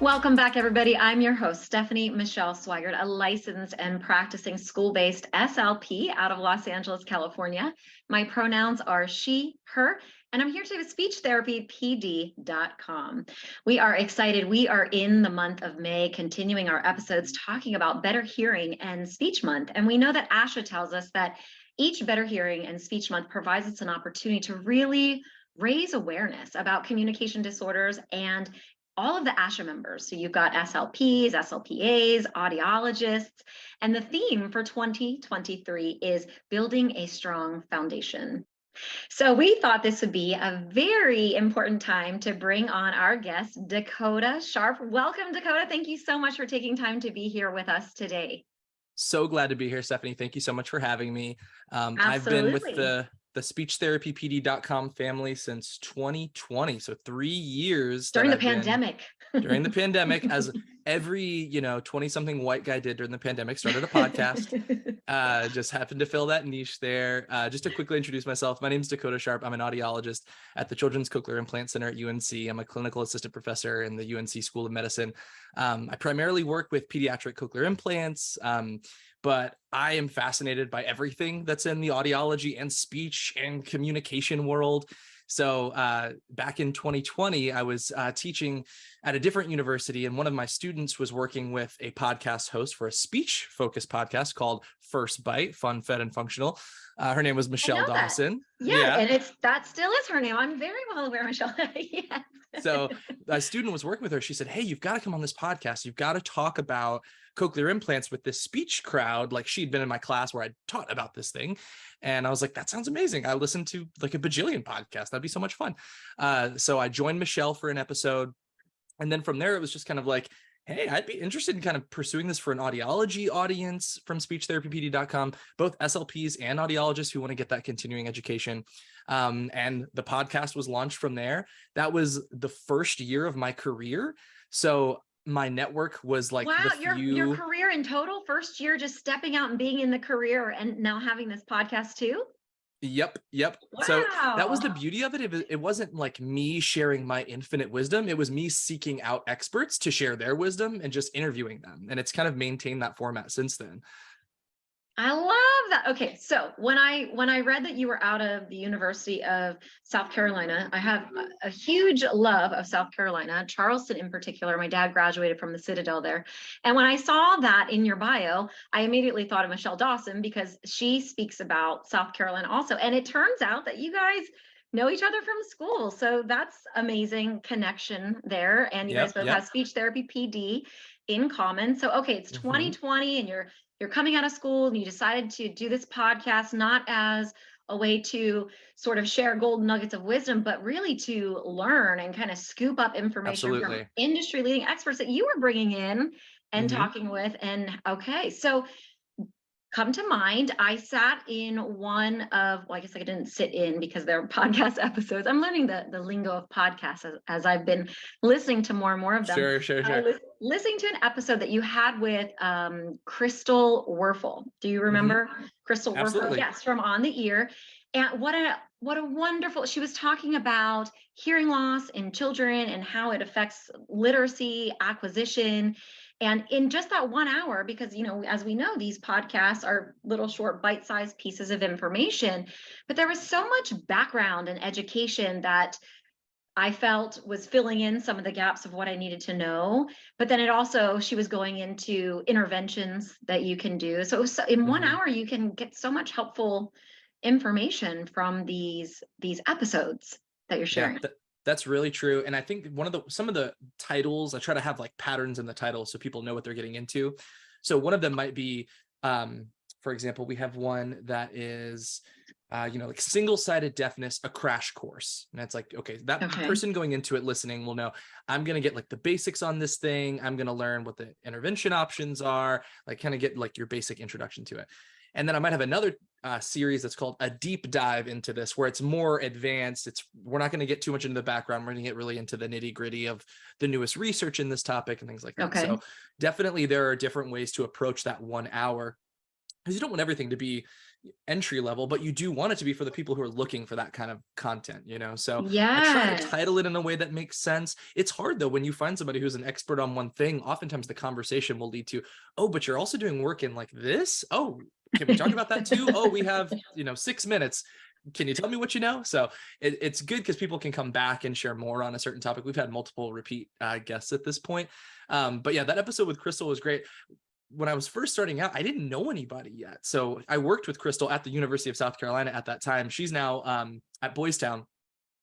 Welcome back, everybody. I'm your host, Stephanie Michele Sweigart, a licensed and practicing school-based SLP out of Los Angeles, California. My pronouns are she, her, and I'm here today with SpeechTherapyPD.com. We are excited. We are in the month of May, continuing our episodes talking about Better Hearing and Speech Month. And we know that ASHA tells us that each Better Hearing and Speech Month provides us an opportunity to really raise awareness about communication disorders and all of the ASHA members. So you've got SLPs, SLPAs, audiologists, and the theme for 2023 is building a strong foundation. So we thought this would be a very important time to bring on our guest, Dakota Sharp. Welcome, Dakota. Thank you so much for taking time to be here with us today. So glad to be here, Stephanie. Thank you so much for having me. I've been with the SpeechTherapyPD.com family since 2020, so 3 years. During the pandemic. During the pandemic, as every 20-something white guy did during the pandemic, started a podcast. Just happened to fill that niche there. Just to quickly introduce myself, my name is Dakota Sharp. I'm an audiologist at the Children's Cochlear Implant Center at UNC. I'm a clinical assistant professor in the UNC School of Medicine. I primarily work with pediatric cochlear implants, but I am fascinated by everything that's in the audiology and speech and communication world. So back in 2020, I was teaching at a different university, and one of my students was working with a podcast host for a speech-focused podcast called First Bite, Fun, Fed, and Functional. Her name was Michelle Dawson. Yeah, and that still is her name. I'm very well aware, Michelle. Yes. So my student was working with her. She said, "Hey, you've got to come on this podcast. You've got to talk about cochlear implants with this speech crowd." Like, she'd been in my class where I taught about this thing. And I was like, that sounds amazing. I listened to like a bajillion podcasts. That'd be so much fun. So I joined Michelle for an episode. And then from there, it was just kind of like, hey, I'd be interested in kind of pursuing this for an audiology audience from SpeechTherapyPD.com, both SLPs and audiologists who want to get that continuing education. And the podcast was launched from there. That was the first year of my career. So my network was like, wow, your career in total, first year, just stepping out and being in the career and now having this podcast too? Yep. Wow. So that was the beauty of it. It wasn't like me sharing my infinite wisdom. It was me seeking out experts to share their wisdom and just interviewing them. And it's kind of maintained that format since then. I love that. Okay, so when I read that you were out of the University of South Carolina, I have a huge love of South Carolina, Charleston in particular. My dad graduated from the Citadel there. And when I saw that in your bio, I immediately thought of Michelle Dawson because she speaks about South Carolina also. And it turns out that you guys know each other from school. So that's amazing connection there. And you guys both have speech therapy PD in common. So, okay, it's 2020 and you're coming out of school and you decided to do this podcast, not as a way to sort of share golden nuggets of wisdom, but really to learn and kind of scoop up information from industry leading experts that you were bringing in and talking with. And okay, so come to mind, I sat in one of, well, I guess I didn't sit in because they're podcast episodes. I'm learning the lingo of podcasts as I've been listening to more and more of them. Sure. Listening to an episode that you had with Crystal Werfel. Do you remember Crystal Werfel? Yes, from On the Ear. And what a wonderful, she was talking about hearing loss in children and how it affects literacy, acquisition. And in just that 1 hour, because, as we know, these podcasts are little short bite-sized pieces of information, but there was so much background and education that I felt was filling in some of the gaps of what I needed to know. But then she was going into interventions that you can do. So in 1 hour, you can get so much helpful information from these episodes that you're sharing. Yeah, that's really true. And I think some of the titles, I try to have like patterns in the title so people know what they're getting into. So one of them might be, for example, we have one that is, like single-sided deafness, a crash course. And that's like, okay, that person going into it listening will know, I'm going to get like the basics on this thing. I'm going to learn what the intervention options are, like kind of get like your basic introduction to it. And then I might have another series that's called a deep dive into this, where it's more advanced. We're not going to get too much into the background. We're going to get really into the nitty gritty of the newest research in this topic and things like that. So definitely there are different ways to approach that 1 hour. because you don't want everything to be entry level, but you do want it to be for the people who are looking for that kind of content, So I try to title Yes. it in a way that makes sense. It's hard though, when you find somebody who's an expert on one thing, oftentimes the conversation will lead to, oh, but you're also doing work in like this. Oh, can we talk about that too? Oh, we have, 6 minutes. Can you tell me what you know? So it's good because people can come back and share more on a certain topic. We've had multiple repeat guests at this point. But yeah, that episode with Crystal was great. When I was first starting out, I didn't know anybody yet. So I worked with Crystal at the University of South Carolina at that time. She's now at Boys Town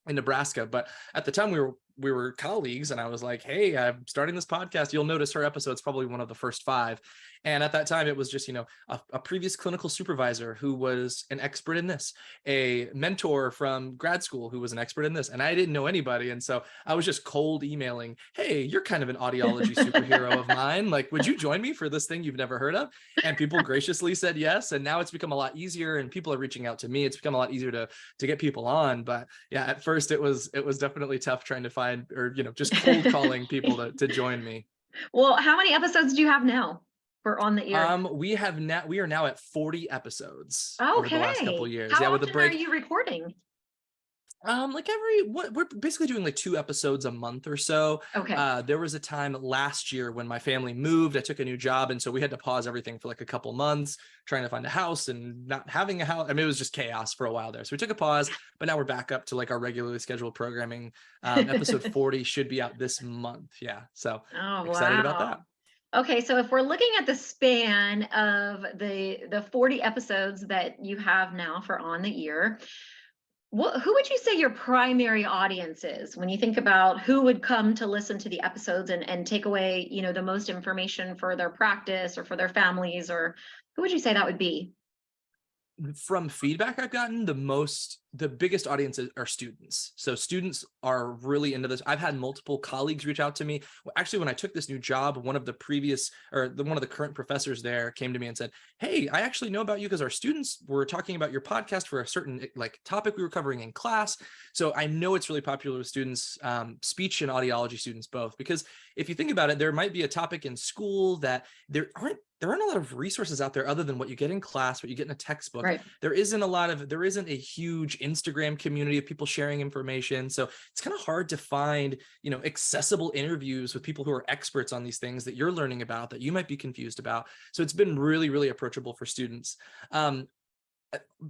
in Nebraska, but at the time we were colleagues, and I was like, hey, I'm starting this podcast. You'll notice her episode's probably one of the first 5. And at that time it was just, a previous clinical supervisor who was an expert in this, a mentor from grad school who was an expert in this, and I didn't know anybody. And so I was just cold emailing, hey, you're kind of an audiology superhero of mine. Like, would you join me for this thing you've never heard of? And people graciously said yes. And now it's become a lot easier, and people are reaching out to me. It's become a lot easier to get people on. But yeah, at first it was definitely tough trying to find, or just cold calling people to join me. Well, how many episodes do you have now for On the Ear? We are now at 40 episodes Okay. over the last couple of years. How Yeah, often with a break. are you recording? Like we're basically doing like 2 episodes a month or so. Okay. There was a time last year when my family moved. I took a new job, and so we had to pause everything for like a couple months, trying to find a house and not having a house. I mean, it was just chaos for a while there. So we took a pause, but now we're back up to like our regularly scheduled programming. Episode 40 should be out this month. Yeah, so excited about that. Okay, so if we're looking at the span of the 40 episodes that you have now for On the Ear, who would you say your primary audience is when you think about who would come to listen to the episodes and take away, the most information for their practice or for their families, or who would you say that would be? From feedback I've gotten, the biggest audiences are students. So students are really into this. I've had multiple colleagues reach out to me. Actually, when I took this new job, one of the current professors there came to me and said, hey, I actually know about you because our students were talking about your podcast for a certain like topic we were covering in class. So I know it's really popular with students, speech and audiology students both, because if you think about it, there might be a topic in school that there aren't a lot of resources out there other than what you get in class, what you get in a textbook. Right. There isn't a huge Instagram community of people sharing information. So it's kind of hard to find, accessible interviews with people who are experts on these things that you're learning about, that you might be confused about. So it's been really, really approachable for students.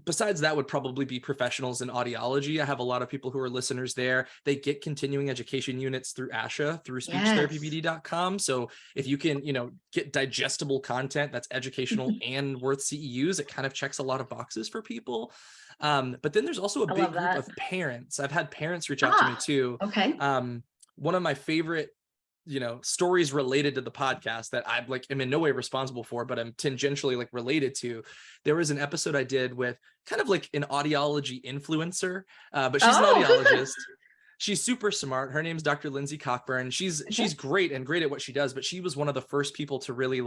Besides that would probably be professionals in audiology. I have a lot of people who are listeners there. They get continuing education units through ASHA, through speechtherapypd.com. So if you can, get digestible content that's educational and worth CEUs, it kind of checks a lot of boxes for people. But then there's also a big group of parents. I've had parents reach out to me too. Okay. One of my favorite stories related to the podcast that I am in no way responsible for, but I'm tangentially related to. There was an episode I did with kind of like an audiology influencer, but she's an audiologist. She's super smart. Her name's Dr. Lindsay Cockburn. She's great at what she does, but she was one of the first people to really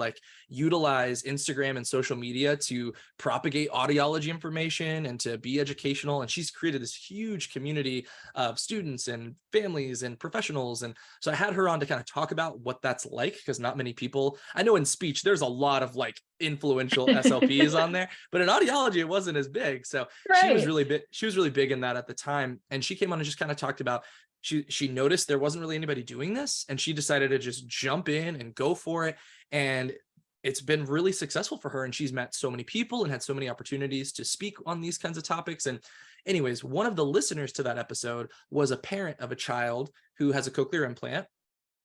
utilize Instagram and social media to propagate audiology information and to be educational. And she's created this huge community of students and families and professionals. And so I had her on to kind of talk about what that's like, because not many people, I know in speech, there's a lot of influential SLPs on there, but in audiology, it wasn't as big. So she was really big. She was really big in that at the time. And she came on and just kind of talked about, she noticed there wasn't really anybody doing this, and she decided to just jump in and go for it. And it's been really successful for her. And she's met so many people and had so many opportunities to speak on these kinds of topics. And anyways, one of the listeners to that episode was a parent of a child who has a cochlear implant.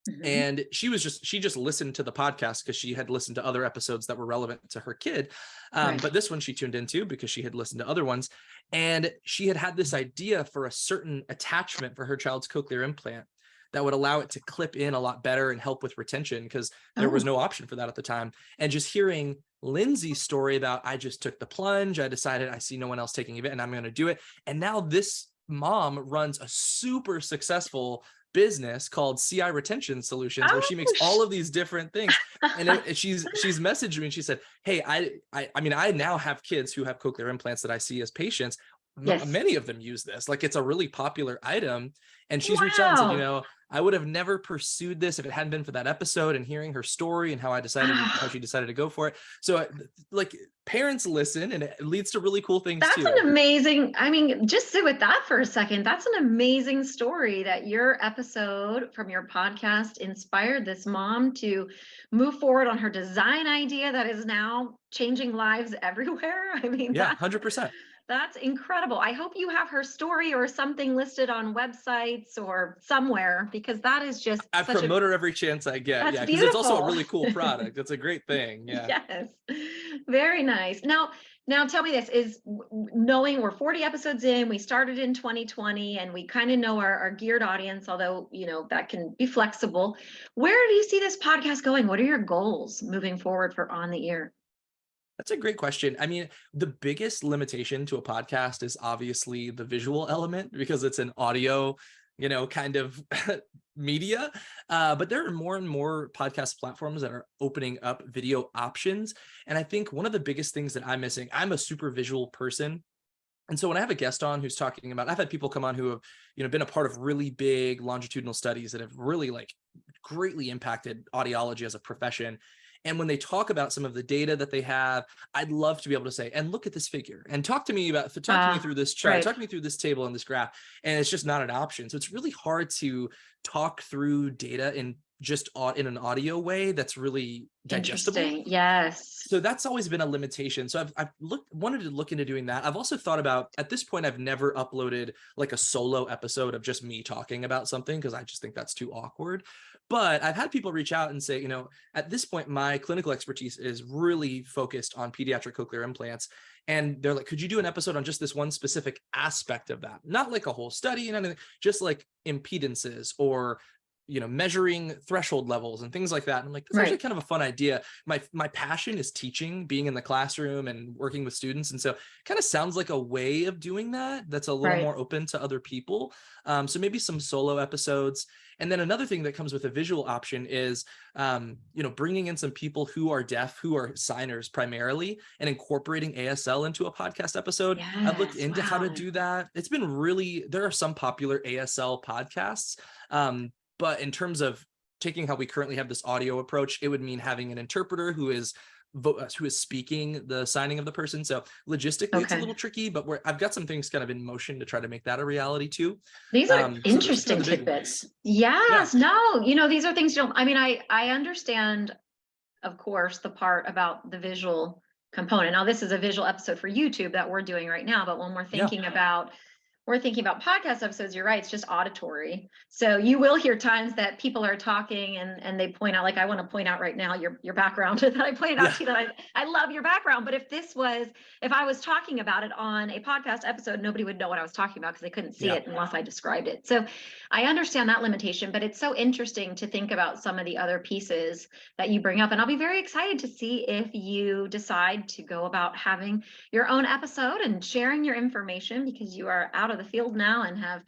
Mm-hmm. And she just listened to the podcast because she had listened to other episodes that were relevant to her kid. But this one she tuned into because she had listened to other ones. And she had this idea for a certain attachment for her child's cochlear implant that would allow it to clip in a lot better and help with retention, because there was no option for that at the time. And just hearing Lindsay's story about, I just took the plunge, I decided I see no one else taking it and I'm going to do it. And now this mom runs a super successful business called CI Retention Solutions, where she makes all of these different things. And she's messaged me and she said, hey, I mean, I now have kids who have cochlear implants that I see as patients. Yes. many of them use this. Like, it's a really popular item. And she's reached out and said, Wow. I would have never pursued this if it hadn't been for that episode and hearing her story and how she decided to go for it. So like, parents listen, and it leads to really cool things That's too. an amazing, I mean, just sit with that for a second. That's an amazing story that your episode from your podcast inspired this mom to move forward on her design idea that is now changing lives everywhere. I mean, Yeah, 100%. That's incredible. I hope you have her story or something listed on websites or somewhere, because that is just I promote her every chance I get. That's Yeah, because it's also a beautiful. really cool product. It's a great thing. Yeah. Yes, very nice. Now tell me this, is knowing we're 40 episodes in, we started in 2020, and we kind of know our geared audience, although, that can be flexible. Where do you see this podcast going? What are your goals moving forward for On the Ear? That's a great question. I mean, the biggest limitation to a podcast is obviously the visual element, because it's an audio, kind of media. But there are more and more podcast platforms that are opening up video options. And I think one of the biggest things that I'm missing, I'm a super visual person. And so when I have a guest on who's talking about, I've had people come on who have, been a part of really big longitudinal studies that have really like greatly impacted audiology as a profession. And when they talk about some of the data that they have, I'd love to be able to say, and look at this figure, and talk to me through this chart, right. talk to me through this table and this graph. And it's just not an option. So it's really hard to talk through data in an audio way that's really digestible. Yes. So that's always been a limitation. So I've wanted to look into doing that. I've also thought about, at this point, I've never uploaded like a solo episode of just me talking about something, because I just think that's too awkward. But I've had people reach out and say, at this point, my clinical expertise is really focused on pediatric cochlear implants. And they're like, could you do an episode on just this one specific aspect of that? Not like a whole study and anything, just like impedances or measuring threshold levels and things like that. And I'm like, that's actually kind of a fun idea. My passion is teaching, being in the classroom and working with students. And so it kind of sounds like a way of doing that that's a little more open to other people. So maybe some solo episodes. And then another thing that comes with a visual option is, bringing in some people who are deaf, who are signers primarily, and incorporating ASL into a podcast episode. Yes, I've looked into how to do that. It's been there are some popular ASL podcasts. But in terms of taking how we currently have this audio approach, it would mean having an interpreter who is speaking the signing of the person. So logistically, it's a little tricky, but I've got some things kind of in motion to try to make that a reality too. These are interesting tidbits. Yes, yeah. No, these are things I understand, of course, the part about the visual component. Now, this is a visual episode for YouTube that we're doing right now, but when we're thinking about podcast episodes, you're right, it's just auditory. So you will hear times that people are talking and they point out, like I want to point out right now your background that I pointed out to you, that I love your background. But if I was talking about it on a podcast episode, nobody would know what I was talking about because they couldn't see it unless I described it. So I understand that limitation, but it's so interesting to think about some of the other pieces that you bring up. And I'll be very excited to see if you decide to go about having your own episode and sharing your information, because you are out of the field now and have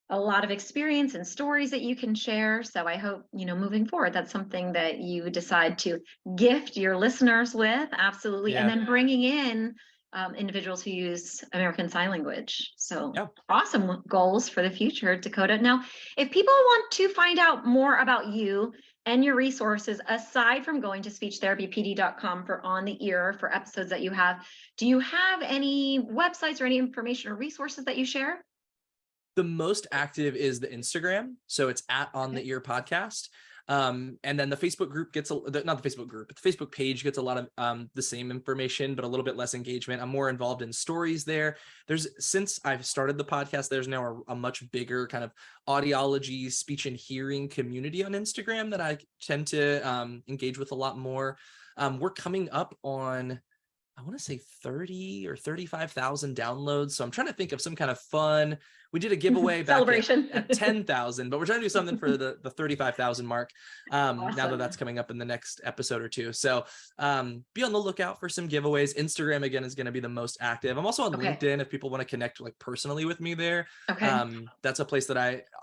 a lot of experience and stories that you can share. So I hope, moving forward, that's something that you decide to gift your listeners with. Absolutely. Yeah. And then bringing in individuals who use American Sign Language. So awesome goals for the future, Dakota. Now, if people want to find out more about you and your resources, aside from going to speechtherapypd.com for On the Ear for episodes that you have, do you have any websites or any information or resources that you share? The most active is the Instagram. So it's at On the Ear Podcast. And then the Facebook group not the Facebook group, but the Facebook page gets a lot of the same information, but a little bit less engagement. I'm more involved in stories there. Since I've started the podcast, there's now a much bigger kind of audiology, speech and hearing community on Instagram that I tend to engage with a lot more. We're coming up on, I want to say 30 or 35,000 downloads. So I'm trying to think of some kind of fun. We did a giveaway back at 10,000, but we're trying to do something for the 35,000 mark. Awesome. Now that's coming up in the next episode or two. So be on the lookout for some giveaways. Instagram, again, is going to be the most active. I'm also on LinkedIn if people want to connect like personally with me there. That's a place that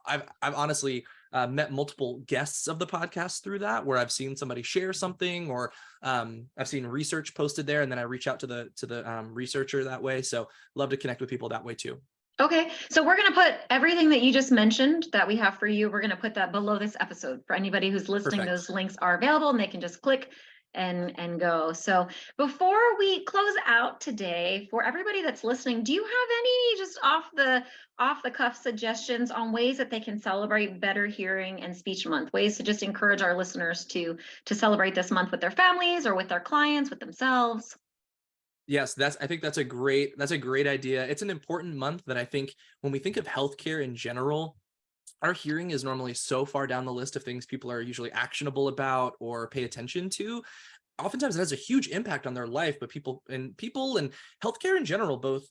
I've honestly met multiple guests of the podcast through that, where I've seen somebody share something, or I've seen research posted there, and then I reach out to the researcher that way. So love to connect with people that way too. Okay, so we're going to put everything that you just mentioned that we have for you. We're going to put that below this episode for anybody who's listening. Perfect. Those links are available and they can just click and go. So before we close out today, for everybody that's listening, do you have any just off the cuff suggestions on ways that they can celebrate Better Hearing and Speech Month? Ways to just encourage our listeners to celebrate this month with their families or with their clients, with themselves? Yes, I think that's a great idea. It's an important month that I think when we think of healthcare in general, our hearing is normally so far down the list of things people are usually actionable about or pay attention to. Oftentimes it has a huge impact on their life, but people and healthcare in general, both,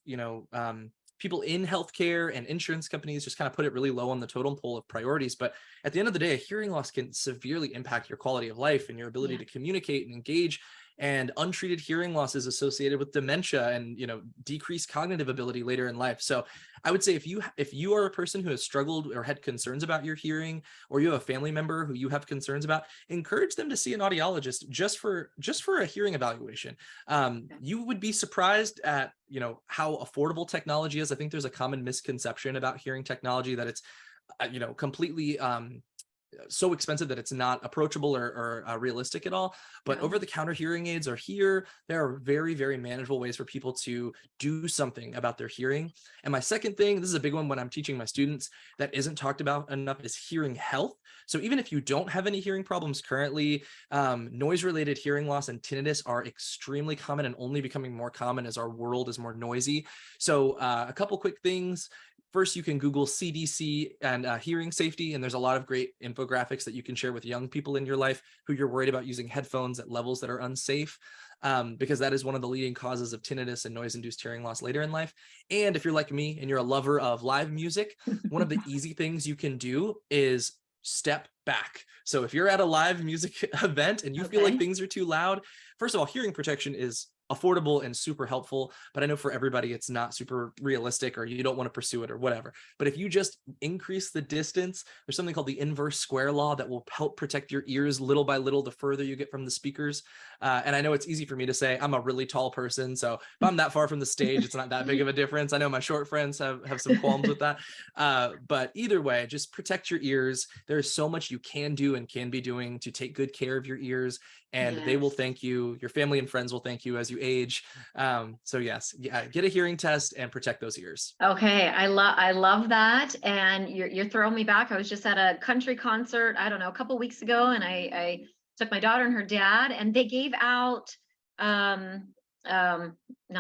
people in healthcare and insurance companies just kind of put it really low on the totem pole of priorities. But at the end of the day, a hearing loss can severely impact your quality of life and your ability to communicate and engage. And untreated hearing loss is associated with dementia and, decreased cognitive ability later in life. So I would say if you are a person who has struggled or had concerns about your hearing, or you have a family member who you have concerns about, encourage them to see an audiologist just for a hearing evaluation. You would be surprised at, how affordable technology is. I think there's a common misconception about hearing technology that it's, completely so expensive that it's not approachable or realistic at all. But over-the-counter hearing aids are here. There are very, very manageable ways for people to do something about their hearing. And my second thing, this is a big one when I'm teaching my students that isn't talked about enough, is hearing health. So even if you don't have any hearing problems currently, noise-related hearing loss and tinnitus are extremely common and only becoming more common as our world is more noisy. So a couple quick things. First, you can Google CDC and hearing safety, and there's a lot of great infographics that you can share with young people in your life who you're worried about using headphones at levels that are unsafe, because that is one of the leading causes of tinnitus and noise-induced hearing loss later in life. And if you're like me and you're a lover of live music, one of the easy things you can do is step back. So if you're at a live music event and you feel like things are too loud, first of all, hearing protection is affordable and super helpful, but I know for everybody it's not super realistic, or you don't want to pursue it or whatever. But if you just increase the distance, there's something called the inverse square law that will help protect your ears little by little the further you get from the speakers. And I know it's easy for me to say, I'm a really tall person, so if I'm that far from the stage, it's not that big of a difference. I know my short friends have some qualms with that. But either way, just protect your ears. There's so much you can do and can be doing to take good care of your ears, and they will thank you. Your family and friends will thank you as you age. So yes, get a hearing test and protect those ears. Okay, I love that, and you're throwing me back. I was just at a country concert, I don't know, a couple weeks ago, and I took my daughter and her dad, and they gave out now I'm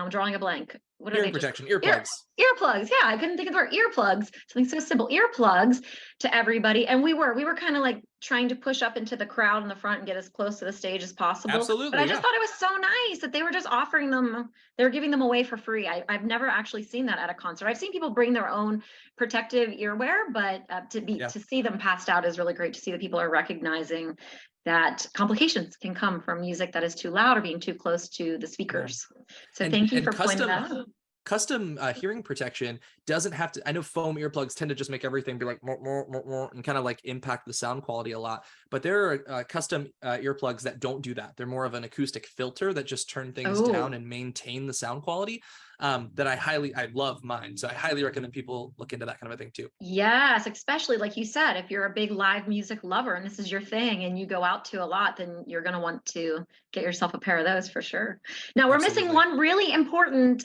drawing a blank. What hearing are they? Protection, earplugs. Earplugs. Yeah, I couldn't think of the word. Earplugs. Something so simple. Earplugs to everybody. And we were kind of like trying to push up into the crowd in the front and get as close to the stage as possible. Absolutely. But I just thought it was so nice that they were just offering them. They were giving them away for free. I've never actually seen that at a concert. I've seen people bring their own protective earwear, but to see them passed out is really great. To see that people are recognizing that complications can come from music that is too loud or being too close to the speakers. So thank you for pointing that out. Custom hearing protection doesn't have to, I know foam earplugs tend to just make everything be like and kind of like impact the sound quality a lot, but there are custom earplugs that don't do that. They're more of an acoustic filter that just turn things down and maintain the sound quality. That I love mine. So I highly recommend people look into that kind of a thing too. Yes, especially like you said, if you're a big live music lover and this is your thing and you go out to a lot, then you're going to want to get yourself a pair of those for sure. Now we're missing one really important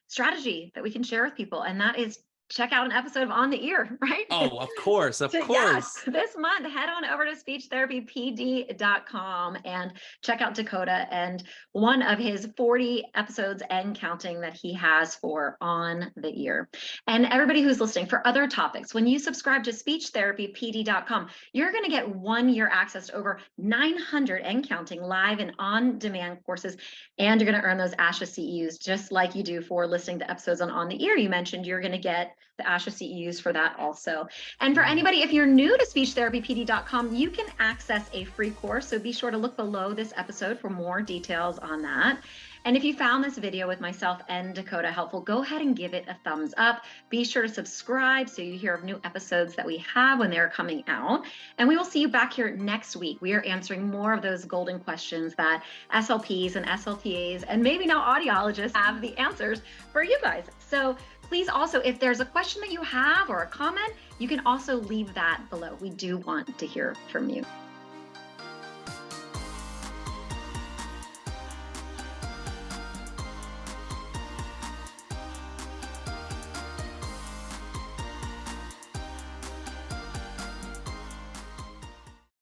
strategy that we can share with people, and that is check out an episode of On the Ear, right? Oh, of course. Yes, this month, head on over to speechtherapypd.com and check out Dakota and one of his 40 episodes and counting that he has for On the Ear. And everybody who's listening, for other topics, when you subscribe to speechtherapypd.com, you're going to get 1 year access to over 900 and counting live and on-demand courses, and you're going to earn those ASHA CEUs just like you do for listening to episodes on the Ear. You mentioned you're going to get the ASHA CEUs for that also. And for anybody, if you're new to speechtherapypd.com, you can access a free course. So be sure to look below this episode for more details on that. And if you found this video with myself and Dakota helpful, go ahead and give it a thumbs up. Be sure to subscribe so you hear of new episodes that we have when they're coming out. And we will see you back here next week. We are answering more of those golden questions that SLPs and SLPAs and maybe now audiologists have the answers for you guys. So please also, if there's a question that you have or a comment, you can also leave that below. We do want to hear from you.